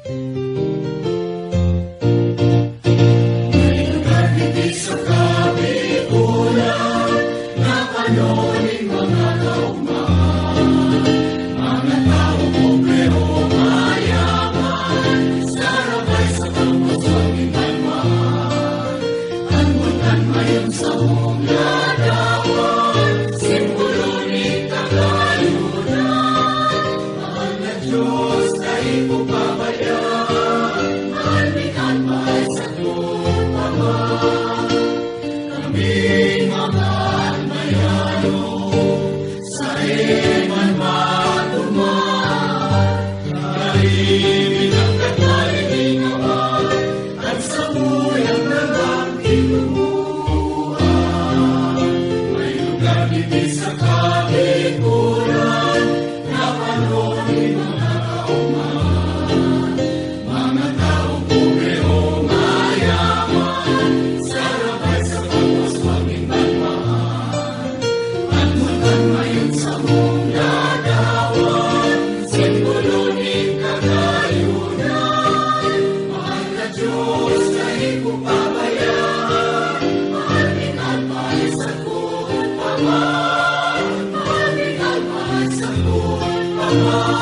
May lugar hindi sa kabigulan, nakanoning mga kaugmaan, mga tao pobre o mayaman, sarabay sa pagpaswaging banwan. Anmutan mayon sa mong ladawan, simbolo ni kagayunan. Mahal na Diyos, tayo po pabayaan, malmikan mahal sa tupaman. Kaming mga almayano, sa iman matuman, nahimig ang katahimigawan, at sa buyang nagang kinuhan. May lugar hindi sa kabigulan, nakanoning mga kauman, mga taong pobre o mayaman, sarabay sa pagpaswaging banwan. Anmutan mayon sa mong ladawan, simbolo ni kagayunan. Mahal na Diyos, tayo po pabayaan, malmikan mahal sa tupaman. Malmikan mahal sa tupaman.